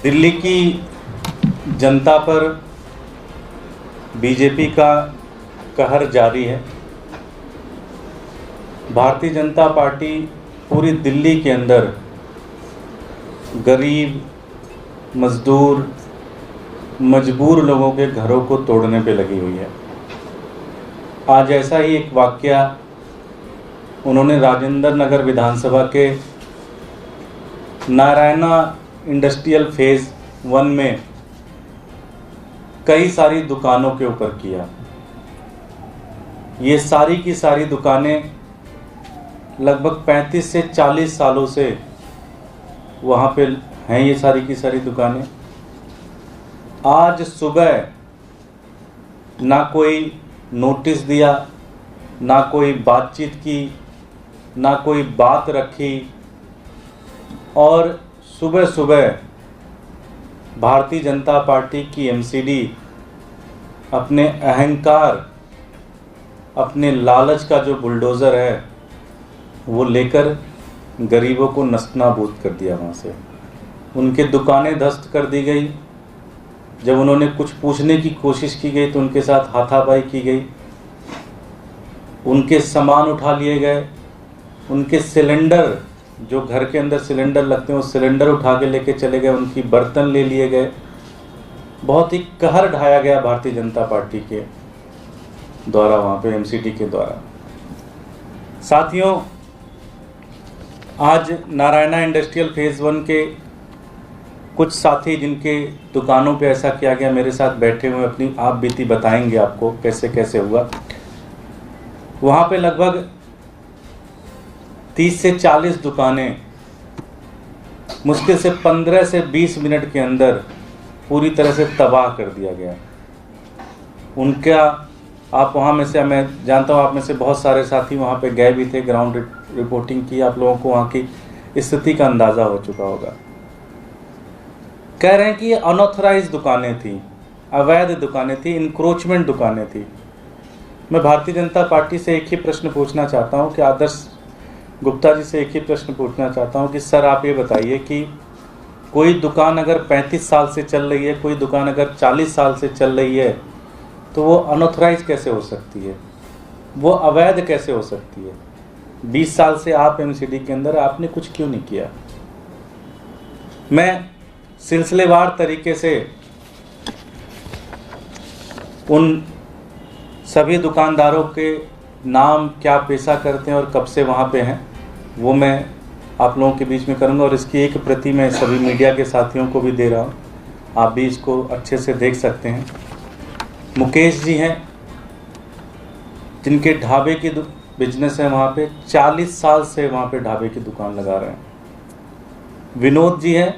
दिल्ली की जनता पर बीजेपी का कहर जारी है। भारतीय जनता पार्टी पूरी दिल्ली के अंदर गरीब, मजदूर, मजबूर लोगों के घरों को तोड़ने पे लगी हुई है। आज ऐसा ही एक वाकया उन्होंने राजेंद्र नगर विधानसभा के नारायणा इंडस्ट्रियल फेज 1 में कई सारी दुकानों के ऊपर किया। ये सारी की सारी दुकानें लगभग 35 से 40 सालों से वहाँ पे हैं। ये सारी की सारी दुकानें आज सुबह ना कोई नोटिस दिया, ना कोई बातचीत की, ना कोई बात रखी, और सुबह सुबह भारतीय जनता पार्टी की एमसीडी अपने अहंकार, अपने लालच का जो बुलडोज़र है वो लेकर गरीबों को नस्तनाबूद कर दिया। वहाँ से उनके दुकानें ध्वस्त कर दी गई। जब उन्होंने कुछ पूछने की कोशिश की गई तो उनके साथ हाथापाई की गई, उनके सामान उठा लिए गए, उनके सिलेंडर, जो घर के अंदर सिलेंडर लगते हैं वो सिलेंडर उठा के लेके चले गए, उनकी बर्तन ले लिए गए। बहुत ही कहर ढाया गया भारतीय जनता पार्टी के द्वारा वहाँ पे एमसीडी के द्वारा। साथियों, आज नारायणा इंडस्ट्रियल फेज 1 के कुछ साथी जिनके दुकानों पे ऐसा किया गया मेरे साथ बैठे हुए अपनी आप बीती बताएंगे आपको कैसे कैसे हुआ। वहाँ पे लगभग 30 से 40 दुकानें मुश्किल से 15 से 20 मिनट के अंदर पूरी तरह से तबाह कर दिया गया। उनका आप वहाँ में से, मैं जानता हूँ आप में से बहुत सारे साथी वहाँ पे गए भी थे, ग्राउंड रिपोर्टिंग की, आप लोगों को वहाँ की स्थिति का अंदाज़ा हो चुका होगा। कह रहे हैं कि ये अनऑथराइज दुकानें थी, अवैध दुकानें थी, इंक्रोचमेंट दुकानें थी। मैं भारतीय जनता पार्टी से एक ही प्रश्न पूछना चाहता हूँ कि आदर्श गुप्ता जी से एक ही प्रश्न पूछना चाहता हूँ कि सर आप ये बताइए कि कोई दुकान अगर 35 साल से चल रही है, कोई दुकान अगर 40 साल से चल रही है, तो वो अनऑथराइज कैसे हो सकती है, वो अवैध कैसे हो सकती है? 20 साल से आप एमसीडी के अंदर, आपने कुछ क्यों नहीं किया? मैं सिलसिलेवार तरीके से उन सभी दुकानदारों के नाम, क्या पेशा करते हैं और कब से वहाँ पे हैं, वो मैं आप लोगों के बीच में करूँगा। और इसकी एक प्रति मैं सभी मीडिया के साथियों को भी दे रहा हूँ, आप भी इसको अच्छे से देख सकते हैं। मुकेश जी हैं जिनके ढाबे की बिजनेस है, वहाँ पे 40 साल से वहाँ पे ढाबे की दुकान लगा रहे हैं। विनोद जी हैं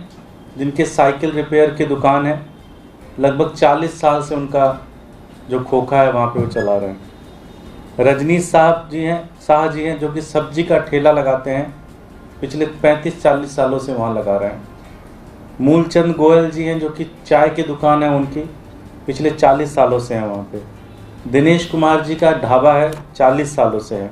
जिनके साइकिल रिपेयर की दुकान है, लगभग 40 साल से उनका जो खोखा है वहाँ पे वो चला रहे हैं। रजनीश शाह जी हैं जो कि सब्जी का ठेला लगाते हैं, पिछले 35-40 सालों से वहाँ लगा रहे हैं। मूलचंद गोयल जी हैं जो कि चाय की दुकान है उनकी, पिछले 40 सालों से हैं वहाँ पे। दिनेश कुमार जी का ढाबा है, 40 सालों से है।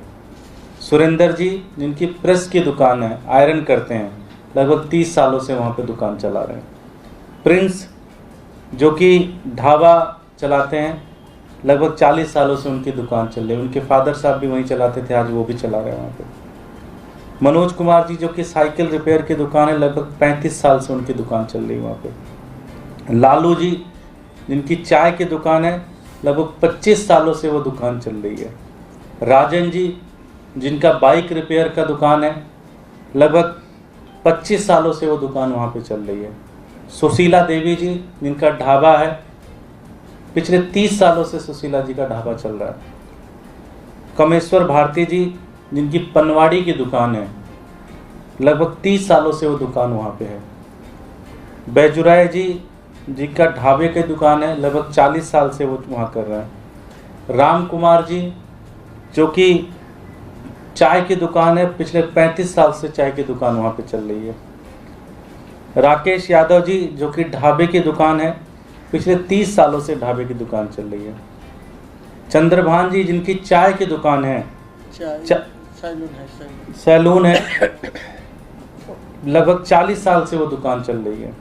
सुरेंद्र जी जिनकी प्रेस की दुकान है, आयरन करते हैं, लगभग 30 सालों से वहाँ पे दुकान चला रहे हैं। प्रिंस जो कि ढाबा चलाते हैं, लगभग 40 सालों से उनकी दुकान चल रही है। उनके फादर साहब भी वहीं चलाते थे, आज वो भी चला रहे हैं वहाँ पे। मनोज कुमार जी जो कि साइकिल रिपेयर की दुकान है, लगभग 35 साल से उनकी दुकान चल रही है वहाँ पे। लालू जी जिनकी चाय की दुकान है, लगभग 25 सालों से वो दुकान चल रही है। राजन जी जिनका बाइक रिपेयर का दुकान है, लगभग 25 सालों से वो दुकान वहाँ पे चल रही है। सुशीला देवी जी जिनका ढाबा है, पिछले 30 सालों से सुशीला जी का ढाबा चल रहा है। कमेश्वर भारती जी जिनकी पनवाड़ी की दुकान है, लगभग 30 सालों से वो दुकान वहाँ पे है। बैजुराय जी जिनका ढाबे की दुकान है, लगभग 40 साल से वो वहाँ कर रहे हैं। राम कुमार जी जो कि चाय की दुकान है, पिछले 35 साल से चाय की दुकान वहाँ पे चल रही है। राकेश यादव जी जो कि ढाबे की दुकान है, पिछले 30 सालों से ढाबे की दुकान चल रही है। चंद्रभान जी जिनकी चाय की दुकान है, सैलून है, लगभग 40 साल से वो दुकान चल रही है।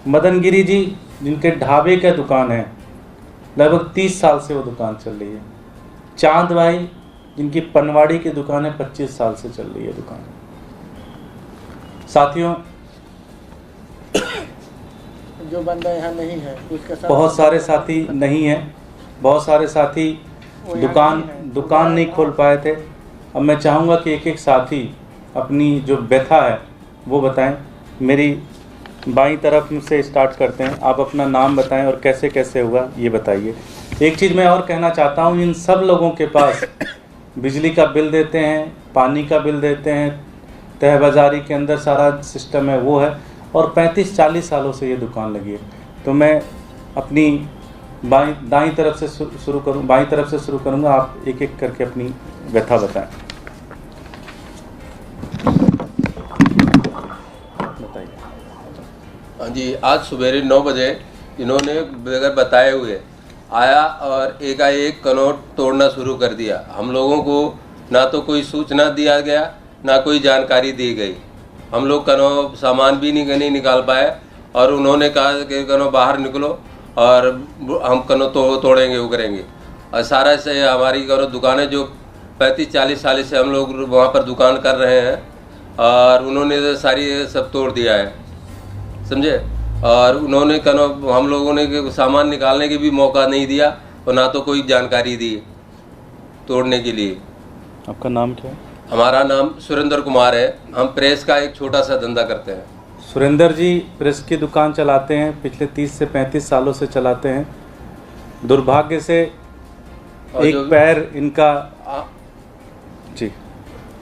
मदन गिरी जी जिनके ढाबे का दुकान है, लगभग 30 साल से वो दुकान चल रही है। चांद भाई जिनकी पनवाड़ी की दुकान है, 25 साल से चल रही है दुकान। साथियों, जो बंदा यहाँ नहीं है उसके साथ बहुत सारे साथी नहीं हैं, बहुत सारे साथी दुकान नहीं खोल पाए थे। अब मैं चाहूँगा कि एक एक साथी अपनी जो व्यथा है वो बताएं। मेरी बाईं तरफ से स्टार्ट करते हैं। आप अपना नाम बताएं और कैसे कैसे हुआ ये बताइए। एक चीज़ मैं और कहना चाहता हूँ, इन सब लोगों के पास बिजली का बिल देते हैं, पानी का बिल देते हैं, तय बाज़ारी के अंदर सारा सिस्टम है वो है, और 35-40 सालों से ये दुकान लगी है। तो मैं अपनी दाईं तरफ से शुरू करूँगा। आप एक एक करके अपनी व्यथा बताएं। हाँ जी, आज सवेरे 9 बजे इन्होंने बगैर बताए हुए आया और एकाएक कनोट तोड़ना शुरू कर दिया। हम लोगों को ना तो कोई सूचना दिया गया, ना कोई जानकारी दी गई। हम लोग कनो सामान भी नहीं निकाल पाए और उन्होंने कहा कि कनो बाहर निकलो और हम कनो तोड़ेंगे वो करेंगे। और सारा से हमारी कनो दुकानें जो 35-40 साल से हम लोग वहाँ पर दुकान कर रहे हैं और उन्होंने सारी सब तोड़ दिया है, समझे। और उन्होंने कनो हम लोगों ने सामान निकालने के भी मौका नहीं दिया और ना तो कोई जानकारी दी तोड़ने के लिए। आपका नाम क्या है? हमारा नाम सुरेंद्र कुमार है। हम प्रेस का एक छोटा सा धंधा करते हैं। सुरेंद्र जी प्रेस की दुकान चलाते हैं, पिछले 30 से 35 सालों से चलाते हैं। दुर्भाग्य से एक पैर इनका जी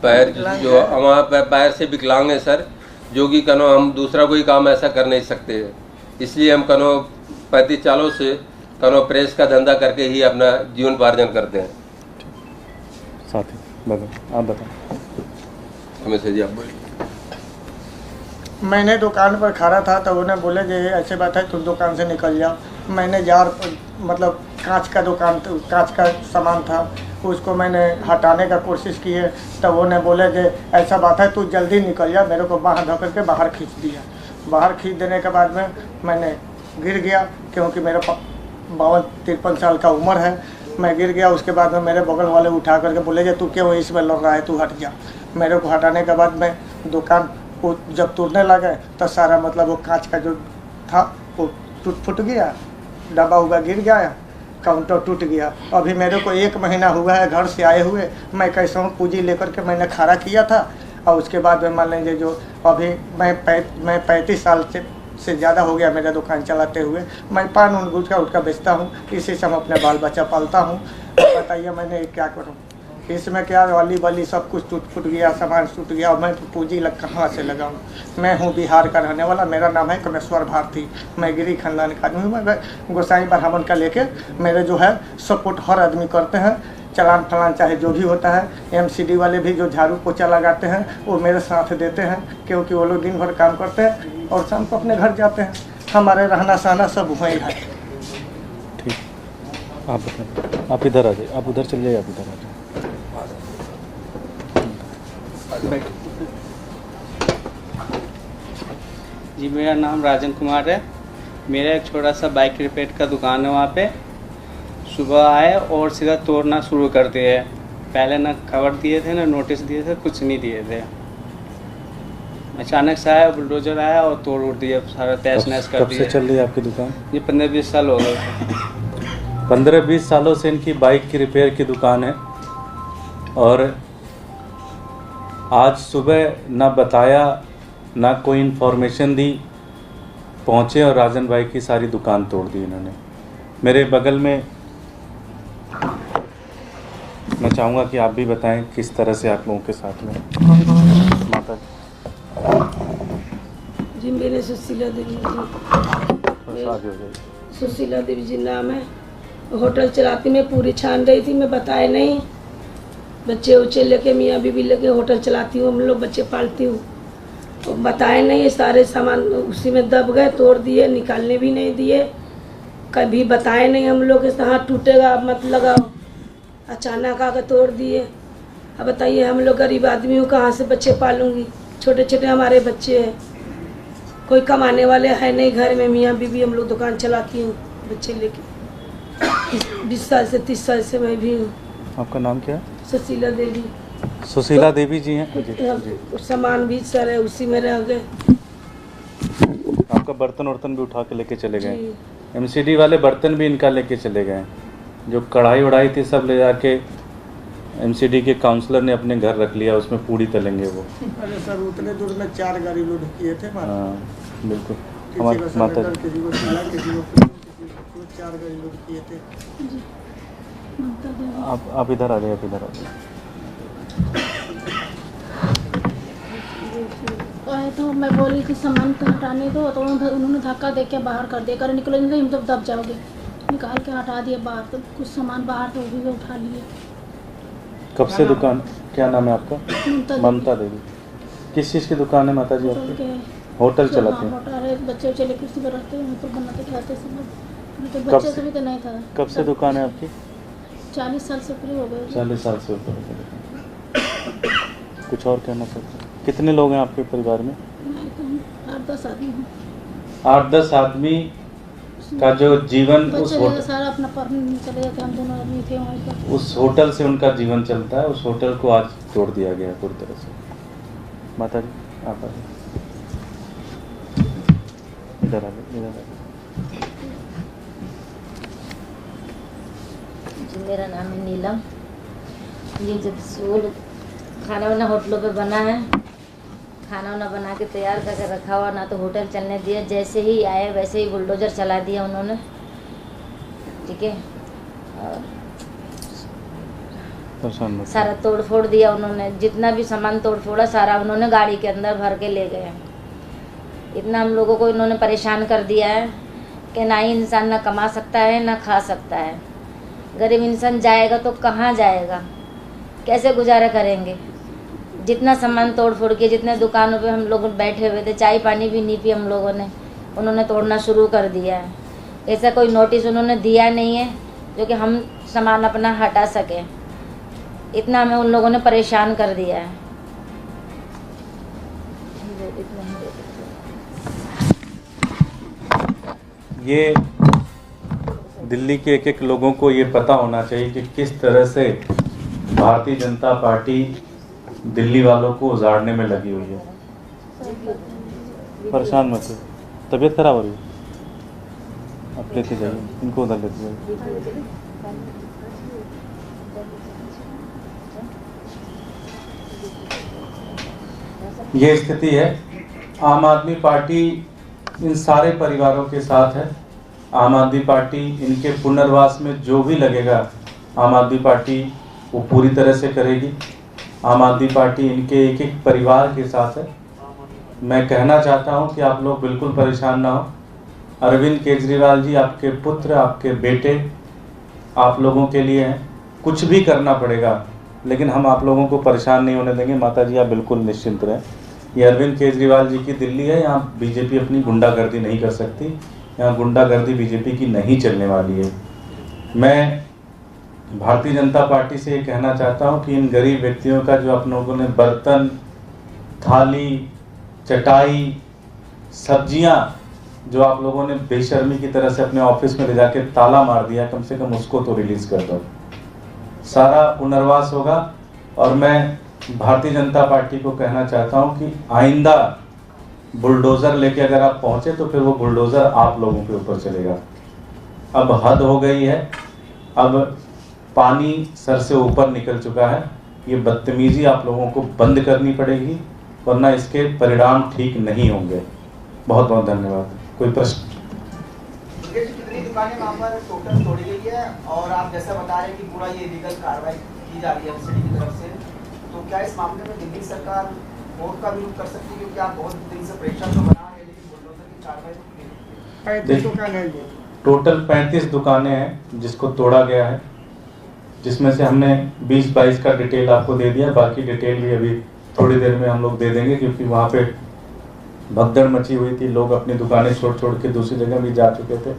पैर जो हमारा पैर से विकलांग है सर, जो कि कनो हम दूसरा कोई काम ऐसा कर नहीं सकते, इसलिए हम कनो 35 सालों से कनो प्रेस का धंधा करके ही अपना जीवन पार्जन करते हैं। साथी आप बताएं। हमेशा जी आप बोलिए। मैंने दुकान पर खड़ा था तो उन्हें बोले कि ऐसे बात है तुम दुकान से निकल जाओ। मैंने जार मतलब कांच का सामान था, उसको मैंने हटाने का कोशिश की है तब उन्हें बोले कि ऐसा बात है तू जल्दी निकल जा। मेरे को बाहर धकेल के बाहर खींच दिया। बाहर खींच देने के बाद में मैंने गिर गया, क्योंकि मेरा 52-53 साल का उम्र है। मैं गिर गया। उसके बाद में मेरे बगल वाले उठा करके बोले कि तू क्यों इसमें लड़ रहा है, तू हट जा। मेरे को हटाने के बाद में दुकान को जब तोड़ने लगे तो सारा मतलब वो कांच का जो था वो फूट गया, डब्बा उबा गिर गया, काउंटर टूट गया। अभी मेरे को 1 महीना हुआ है घर से आए हुए। मैं कैसा हूँ पूंजी लेकर के मैंने खड़ा किया था और उसके बाद में मान लीजिए जो अभी मैं 35 साल से ज़्यादा हो गया मेरा दुकान चलाते हुए। मैं पान उन गुटखा बेचता हूँ, इसी से हम अपने बाल बच्चा पालता हूँ। बताइए मैंने क्या करूँ, इसमें क्या वाली बली सब कुछ फूट गया, सामान टूट गया और मैं पूंजी कहाँ से लगाऊँ। मैं हूँ बिहार का रहने वाला, मेरा नाम है कमेश्वर भारती। मैं गिरी खानदान का आदमी हूँ। मैं गोसाई ब्राह्मण का लेके मेरे जो है सपोर्ट हर आदमी करते हैं। चलान फलान चाहे जो भी होता है, MCD वाले भी जो झाड़ू पोछा लगाते हैं वो मेरे साथ देते हैं, क्योंकि वो लोग दिन भर काम करते हैं और शाम को अपने घर जाते हैं। हमारे रहना सहना सब वहीं है। ठीक, आप बताएं। आप इधर आ जाइए, आप उधर चल जाइए, आप इधर आ जाइए। जी मेरा नाम राजन कुमार है। मेरा एक छोटा सा बाइक रिपेयर का दुकान है। वहाँ पे सुबह आए और सीधा तोड़ना शुरू कर दिए। पहले ना खबर दिए थे ना नोटिस दिए थे, कुछ नहीं दिए थे। अचानक से आया, बुलडोजर आया और तोड़ उड़ दिया, सारा तहस नहस कर दिया। कब से चल रही है आपकी दुकान? ये 15-20 साल हो गए। 15-20 सालों से इनकी बाइक की रिपेयर की दुकान है और आज सुबह ना बताया ना कोई इन्फॉर्मेशन दी, पहुँचे और राजन भाई की सारी दुकान तोड़ दी इन्होंने। मेरे बगल में मैं चाहूँगा कि आप भी बताएं किस तरह से आप लोगों के साथ में। माता जी मेरे सुशीला देवी जी, सुशीला देवी जी नाम है। होटल चलाती मैं पूरी छान रही थी, मैं बताए नहीं। बच्चे उच्चे लेके मियाँ बीवी लेके होटल चलाती हूँ, हम लोग बच्चे पालती हूँ। तो बताए नहीं, सारे सामान उसी में दब गए, तोड़ दिए, निकालने भी नहीं दिए। कभी बताए नहीं हम लोग के हाथ टूटेगा मत लगाओ, अचानक आकर तोड़ दिए। अब बताइए हम लोग गरीब आदमी हूँ, कहाँ से बच्चे पालूंगी, छोटे छोटे हमारे बच्चे हैं। कोई कमाने वाले है नहीं घर में, मियाँ बीवी हम लोग दुकान चलाती हूँ बच्चे लेके। 20 साल से 30 साल से मैं भी हूँ। आपका नाम क्या है? सुशीला देवी। सुशीला देवी जी हैं जी। कुछ सामान भी सर है उसी में रह गए। आपका बर्तन वर्तन भी उठा के लेके चले गए। एमसीडी वाले बर्तन भी इनका लेके चले गए। जो कढ़ाई वढ़ाई थी सब ले जाके एमसीडी के काउंसलर ने अपने घर रख लिया, उसमें पूड़ी तलेंगे वो। अरे सर उतने दूर में 4 गाड़ी लूट किए थे। हाँ बिल्कुल। किसी को माता सिलेंडर, किसी को चूल्हा, किसी को 4 गाड़ी लूट किए थे। आप इधर आ जाइए, आप इधर आ जाइए। आए तो मैं बोली कि सामान तो हटाने दो, तो उन्होंने धक्का दे के बाहर कर दिया। कर निकले नहीं तो दब जाओगे, निकाल के हटा दिए बाहर। तो कुछ सामान बाहर तो भी उठा लिए। कब से दुकान, क्या नाम है आपका? ममता देवी। किस चीज़ की दुकान है माता जी आपकी? होटल चलाते हैं? होटल है, बच्चे उच्चे लेकर उसी पर रहते हैं, तो बनाते खाते सब लोग। तो बच्चे से भी तो नहीं था। कब से दुकान है आपकी? 40 साल से ऊपर हो गए। 40 साल से ऊपर हो गए। कुछ और कहना चाहते हैं? कितने लोग हैं आपके परिवार में? 8-10 आदमी हूँ। 8-10 आदमी का जो जीवन उस होटल, सारा अपना परमिट चले जाते, हम दोनों आदमी थे वहीं पर। उस होटल से उनका जीवन चलता है। उस होटल को आज तोड़ दिया गया पूरी तरह से। माता जी आप आ जाइए, इधर आ जाइए, इधर आ जाइए। जी मेरा नाम है नीलम। ये जब स्कूल खाना वाना होटलों पे बना है, खाना वाना बना के तैयार करके रखा हुआ, ना तो होटल चलने दिया। जैसे ही आए वैसे ही बुलडोजर चला दिया उन्होंने, ठीक है। और सारा तोड़ फोड़ दिया उन्होंने। जितना भी सामान तोड़ फोड़ा सारा उन्होंने गाड़ी के अंदर भर के ले गए। इतना हम लोगों को इन्होंने परेशान कर दिया है कि ना ही इंसान ना कमा सकता है ना खा सकता है। गरीब इंसान जाएगा तो कहाँ जाएगा, कैसे गुजारा करेंगे? जितना सामान तोड़ फोड़ के, जितने दुकानों पे हम लोग बैठे हुए थे, चाय पानी भी नहीं पी हम लोगों ने, उन्होंने तोड़ना शुरू कर दिया है। ऐसा कोई नोटिस उन्होंने दिया नहीं है जो कि हम सामान अपना हटा सकें। इतना हमें उन लोगों ने परेशान कर दिया है। ये दिल्ली के एक एक लोगों को ये पता होना चाहिए कि किस तरह से भारतीय जनता पार्टी दिल्ली वालों को उजाड़ने में लगी हुई है। परेशान मत हो, तबीयत खराब हो रही है, आप लेते जाइए इनको, उधर लेते जाइए। ये स्थिति है। आम आदमी पार्टी इन सारे परिवारों के साथ है। आम आदमी पार्टी इनके पुनर्वास में जो भी लगेगा, आम आदमी पार्टी वो पूरी तरह से करेगी। आम आदमी पार्टी इनके एक एक परिवार के साथ है। मैं कहना चाहता हूं कि आप लोग बिल्कुल परेशान ना हो। अरविंद केजरीवाल जी आपके पुत्र, आपके बेटे आप लोगों के लिए हैं। कुछ भी करना पड़ेगा, लेकिन हम आप लोगों को परेशान नहीं होने देंगे। माता जी आप बिल्कुल निश्चिंत रहें। ये अरविंद केजरीवाल जी की दिल्ली है, यहाँ बीजेपी अपनी गुंडागर्दी नहीं कर सकती। यहाँ गुंडागर्दी बीजेपी की नहीं चलने वाली है। मैं भारतीय जनता पार्टी से ये कहना चाहता हूँ कि इन गरीब व्यक्तियों का जो आप लोगों ने बर्तन, थाली, चटाई, सब्जियाँ जो आप लोगों ने बेशर्मी की तरह से अपने ऑफिस में ले जाके ताला मार दिया, कम से कम उसको तो रिलीज कर दो। सारा पुनर्वास होगा। और मैं भारतीय जनता पार्टी को कहना चाहता हूं कि आइंदा बुलडोज़र लेके अगर आप पहुंचे तो फिर वो बुलडोज़र आप लोगों के ऊपर चलेगा। अब हद हो गई है। अब पानी सर से ऊपर निकल चुका है। ये बदतमीजी आप लोगों को बंद करनी पड़ेगी, वरना इसके परिणाम ठीक नहीं होंगे। बहुत बहुत धन्यवाद। कोई प्रश्न? कितनी दुकानें वहाँ पर टोटल तोड़ी गई है, और आप जैसा बता रहे हैं कि पूरा ये लीगल कार्रवाई की जा रही है सिटी की तरफ से, तो क्या इस मामले में दिल्ली सरकार कोर्ट का विरोध कर सकती है? क्योंकि आप बहुत दिन से प्रेशर तो बना रहे हैं, लेकिन बुलडोजर की कार्रवाई 35 दुकान है। ये टोटल 35 दुकानें हैं जिसको तोड़ा गया है, जिसमें से हमने 20-22 का डिटेल आपको दे दिया। बाकी डिटेल भी अभी थोड़ी देर में हम लोग दे देंगे, क्योंकि वहाँ पे भगदड़ मची हुई थी। लोग अपनी दुकानें छोड़ के दूसरी जगह भी जा चुके थे।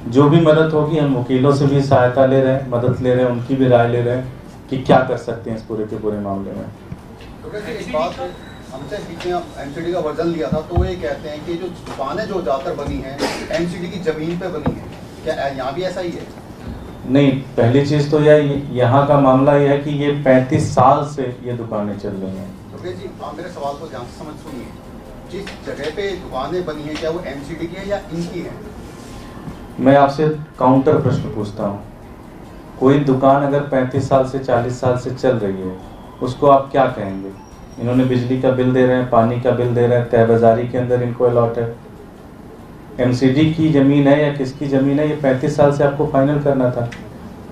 जो भी मदद होगी, हम वकीलों से भी सहायता ले रहे हैं, मदद ले रहे हैं, उनकी भी राय ले रहे हैं कि क्या कर सकते हैं इस पूरे के पूरे मामले में। हमसे बीच में एमसीडी का वर्जन लिया था, तो वो ये कहते हैं कि जो दुकानें जो ज़्यादातर बनी हैं एमसीडी की ज़मीन पे बनी है, क्या यहाँ भी ऐसा ही है? नहीं, पहली चीज़ तो यह यहाँ का मामला यह है कि ये 35 साल से ये दुकानें चल रही हैं। सुरेश जी, आप मेरे सवाल को ध्यान से समझ सुनिए। जिस जगह पे दुकानें बनी हैं क्या वो एमसीडी की है या इनकी है? मैं आपसे काउंटर प्रश्न पूछता हूँ, कोई दुकान अगर 35 साल से 40 साल से चल रही है उसको आप क्या कहेंगे? इन्होंने बिजली का बिल दे रहे हैं, पानी का बिल दे रहे हैं, तय बाजारी के अंदर इनको अलॉट है। एमसीडी की ज़मीन है या किसकी ज़मीन है ये 35 साल से आपको फाइनल करना था।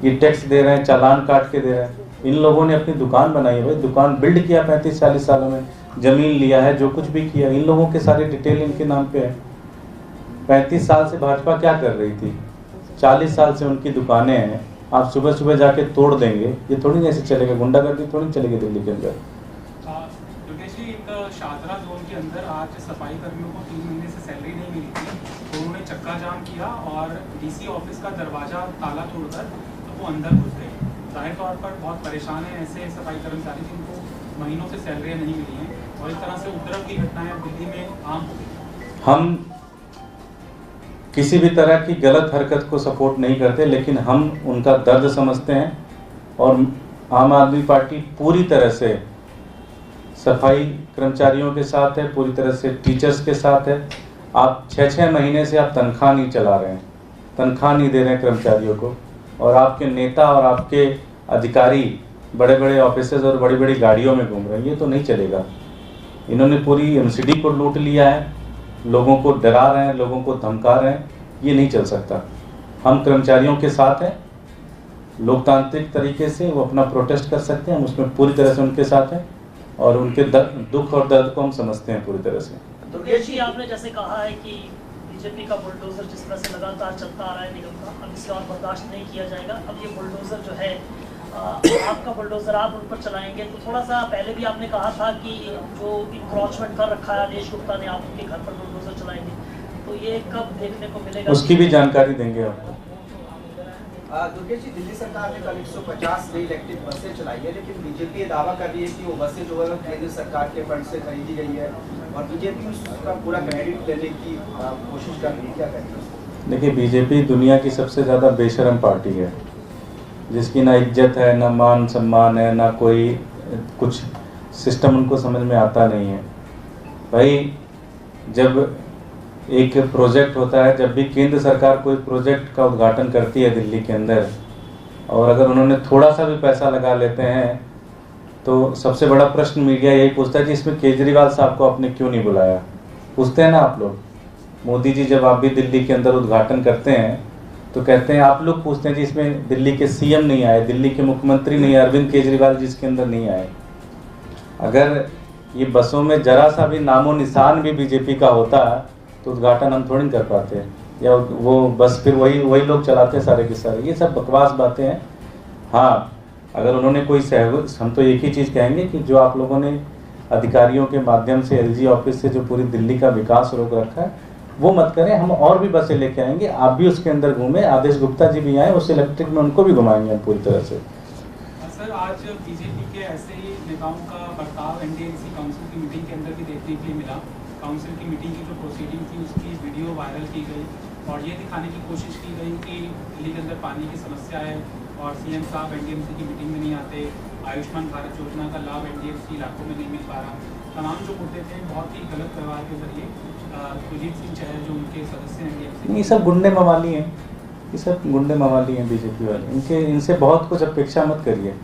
ये टैक्स दे रहे हैं, चालान काट के दे रहे हैं। इन लोगों ने अपनी दुकान बनाई है भाई, दुकान बिल्ड किया 35-40 सालों में, ज़मीन लिया है, जो कुछ भी किया, इन लोगों के सारे डिटेल इनके नाम पे है। 35 साल से भाजपा क्या कर रही थी? 40 साल से उनकी दुकानें हैं, आप सुबह सुबह जाके तोड़ देंगे, ये थोड़ी नहीं ऐसे चलेगा, गुंडागर्दी थोड़ी नहीं चलेगी दिल्ली के अंदर। शाहदरा जोन के अंदर आज सफाई कर्मियों को 3 महीने से सैलरी नहीं मिली थी, तो उन्होंने चक्का जाम किया और डीसी ऑफिस का दरवाजा ताला तोड़कर तो वो अंदर घुस गए। जाहिर तौर पर बहुत परेशान हैं ऐसे सफाई कर्मचारी जिनको महीनों से सैलरी नहीं मिली हैं, और इस तरह से उपद्रव की घटनाएं दिल्ली में आम हो गई। हम किसी भी तरह की गलत हरकत को सपोर्ट नहीं करते, लेकिन हम उनका दर्द समझते हैं और आम आदमी पार्टी पूरी तरह से सफाई कर्मचारियों के साथ है, पूरी तरह से टीचर्स के साथ है। आप 6-6 महीने से आप तनख्वाह नहीं चला रहे हैं, तनख्वाह नहीं दे रहे हैं कर्मचारियों को, और आपके नेता और आपके अधिकारी बड़े बड़े ऑफिसर्स और बड़ी बड़ी गाड़ियों में घूम रहे हैं, ये तो नहीं चलेगा। इन्होंने पूरी एमसीडी को लूट लिया है, लोगों को डरा रहे हैं, लोगों को धमका रहे हैं, ये नहीं चल सकता। हम कर्मचारियों के साथ हैं, लोकतांत्रिक तरीके से वो अपना प्रोटेस्ट कर सकते हैं, हम उसमें पूरी तरह से उनके साथ हैं और उनके दुख और दर्द को हम समझते हैं पूरी तरह से। दुर्गेश जी, आपने जैसे कहा है कि बीजेपी का बुलडोजर जिस तरह से लगातार चलता आ रहा है निगम का, अब इसे और बर्दाश्त नहीं किया जाएगा। अब ये बुलडोजर जो है आपका बुलडोजर आप उन पर चलाएंगे, तो थोड़ा सा पहले भी आपने कहा था कि जो इंक्रोचमेंट कर रखा है आदेश गुप्ता ने, आप उनके घर पर बुलडोजर चलाएंगे, तो ये कब देखने को मिलेगा? उसकी भी जानकारी देंगे आपको। दुर्गेश जी, दिल्ली सरकार ने कल 150 नई इलेक्ट्रिक बसें चलाई है, लेकिन बीजेपी ये दावा कर रही है कि वो बसें जो है केंद्र सरकार के फंड से खरीदी गई है और बीजेपी उसका पूरा क्रेडिट लेने की कोशिश कर रही है, क्या कहते हैं? देखिए, बीजेपी दुनिया की सबसे ज़्यादा बेशरम पार्टी है, जिसकी ना इज्जत है, ना मान सम्मान है, ना कोई कुछ सिस्टम उनको समझ में आता नहीं है। भाई, जब एक प्रोजेक्ट होता है, जब भी केंद्र सरकार कोई प्रोजेक्ट का उद्घाटन करती है दिल्ली के अंदर, और अगर उन्होंने थोड़ा सा भी पैसा लगा लेते हैं तो सबसे बड़ा प्रश्न मीडिया यही पूछता है कि इसमें केजरीवाल साहब को आपने क्यों नहीं बुलाया। पूछते हैं ना आप लोग। मोदी जी जब आप भी दिल्ली के अंदर उद्घाटन करते हैं तो कहते हैं, आप लोग पूछते हैं जी इसमें दिल्ली के सीएम नहीं आए, दिल्ली के मुख्यमंत्री नहीं आए, अरविंद केजरीवाल जी इसके अंदर नहीं आए। अगर ये बसों में जरा सा भी नामो निशान भी बीजेपी का होता तो उद्घाटन हम थोड़ी कर पाते हैं, या वो बस फिर वही लोग चलाते हैं सारे के सारे। ये सब बकवास बातें हैं। हाँ, अगर उन्होंने कोई सहयोग, हम तो एक ही चीज़ कहेंगे कि जो आप लोगों ने अधिकारियों के माध्यम से एलजी ऑफिस से जो पूरी दिल्ली का विकास रोक रखा है वो मत करें। हम और भी बसें लेके आएंगे, आप भी उसके अंदर घूमें, आदेश गुप्ता जी भी आए, उस इलेक्ट्रिक में उनको भी घुमाएंगे हम पूरी तरह से। सर, आज बीजेपी के ऐसे ही नेताओं का बर्ताव एनडीएमसी काउंसिल की मीटिंग के अंदर भी देखने के लिए मिला। काउंसिल की मीटिंग की जो प्रोसीडिंग थी उसकी वीडियो वायरल की गई और ये दिखाने की कोशिश की गई कि दिल्ली के अंदर पानी की समस्या है और सीएम साहब एनडीएमसी की मीटिंग में नहीं आते, आयुष्मान भारत योजना का लाभ एनडीएमसी इलाकों में नहीं मिल पा रहा। तमाम जो मुद्दे थे बहुत ही गलत व्यवहार के जरिए कुलदीप सिंह चहल जो उनके सदस्य हैं एनडीएमसी, ये सब गुंडे मवाली हैं, ये सब गुंडे मवाली हैं बीजेपी वाले। इनसे बहुत कुछ अपेक्षा मत करिए।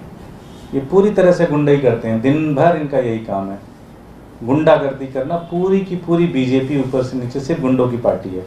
ये पूरी तरह से गुंडाई करते हैं, दिन भर इनका यही काम है, गुंडागर्दी करना। पूरी की पूरी बीजेपी ऊपर से नीचे सिर्फ गुंडों की पार्टी है।